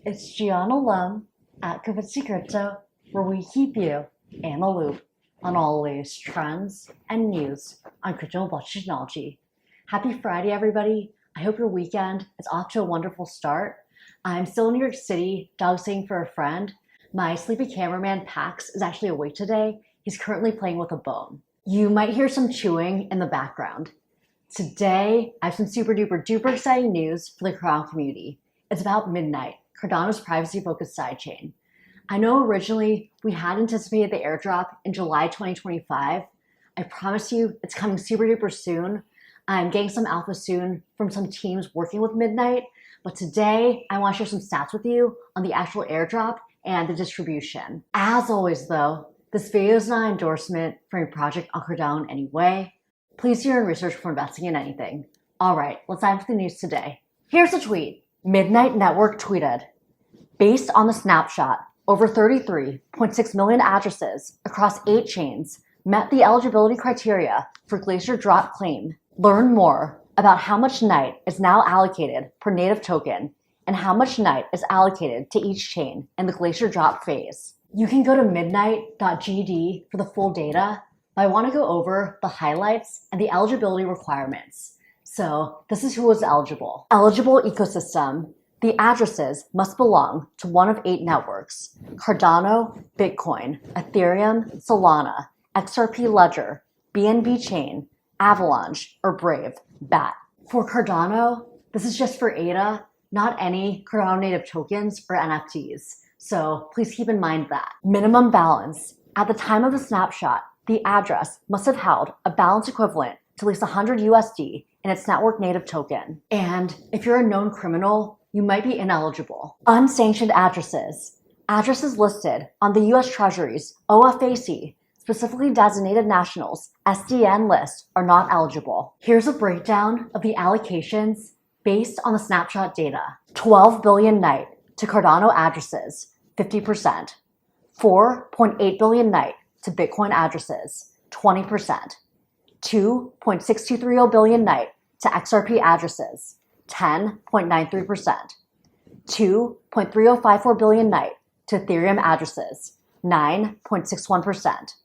It's Gianna at Crypto, where we keep you in the loop on all the latest trends and news on crypto and blockchain technology. Happy Friday, everybody. I hope your weekend is off to a wonderful start. I'm still in New York City, dog sitting for a friend. My sleepy cameraman, Pax, is actually awake today. He's currently playing with a bone. You might hear some chewing in the background. Today, I have some super duper exciting news for the Cardano community. It's about Midnight, Cardano's privacy-focused sidechain. I know originally we had anticipated the airdrop in July 2025. I promise you it's coming super duper soon. I'm getting some alpha soon from some teams working with Midnight, but today I want to share some stats with you on the actual airdrop and the distribution. As always though, this video is not an endorsement for any project on Cardano in any way. Please do your own research before investing in anything. All right, let's dive into the news today. Here's a tweet. Midnight Network tweeted, based on the snapshot, over 33.6 million addresses across 8 chains met the eligibility criteria for Glacier Drop claim. Learn more about how much NIGHT is now allocated per native token and how much NIGHT is allocated to each chain in the Glacier Drop phase. You can go to midnight.gd for the full data, but I want to go over the highlights and the eligibility requirements. So this is who was eligible. Eligible ecosystem. The addresses must belong to one of 8 networks: Cardano, Bitcoin, Ethereum, Solana, XRP Ledger, BNB Chain, Avalanche, or Brave, BAT. For Cardano, this is just for ADA, not any Cardano native tokens or NFTs. So please keep in mind that. Minimum balance. At the time of the snapshot, the address must have held a balance equivalent to at least 100 USD in its network native token. And if you're a known criminal, you might be ineligible. Unsanctioned addresses. Addresses listed on the US Treasury's OFAC, specifically designated nationals, SDN list are not eligible. Here's a breakdown of the allocations based on the snapshot data. 12 billion NIGHT to Cardano addresses, 50%. 4.8 billion NIGHT to Bitcoin addresses, 20%. 2.6230 billion NIGHT to XRP addresses, 10.93%. 2.3054 billion NIGHT to Ethereum addresses, 9.61%.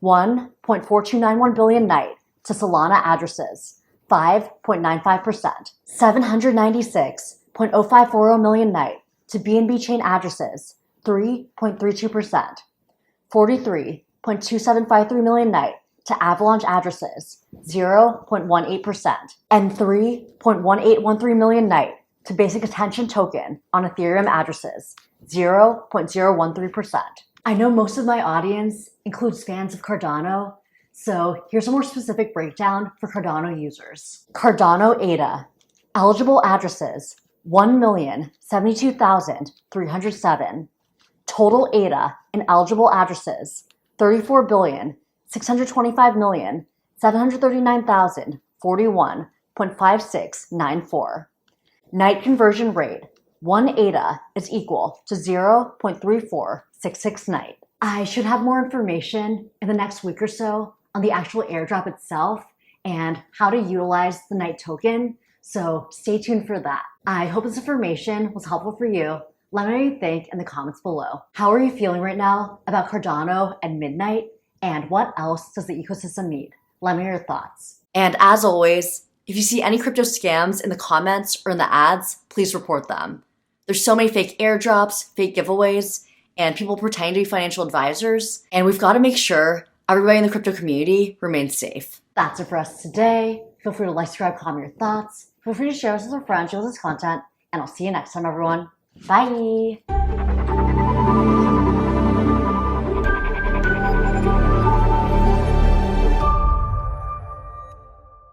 1.4291 billion NIGHT to Solana addresses, 5.95%. 796.0540 million NIGHT to BNB Chain addresses, 3.32%. 43.2753 million NIGHT to Avalanche addresses, 0.18%, and 3.1813 million NIGHT to Basic Attention Token on Ethereum addresses, 0.013%. I know most of my audience includes fans of Cardano, so here's a more specific breakdown for Cardano users. Cardano ADA, eligible addresses, 1,072,307. Total ADA and eligible addresses, 34,625,739,041.5694. NIGHT conversion rate, 1 ADA is equal to 0.3466 NIGHT. I should have more information in the next week or so on the actual airdrop itself and how to utilize the NIGHT token, so stay tuned for that. I hope this information was helpful for you. Let me know what you think in the comments below. How are you feeling right now about Cardano and Midnight? And what else does the ecosystem need? Let me know your thoughts. And as always, if you see any crypto scams in the comments or in the ads, please report them. There's so many fake airdrops, fake giveaways, and people pretending to be financial advisors. And we've got to make sure everybody in the crypto community remains safe. That's it for us today. Feel free to like, subscribe, comment your thoughts. Feel free to share this with your friends, share this content, and I'll see you next time, everyone. Bye!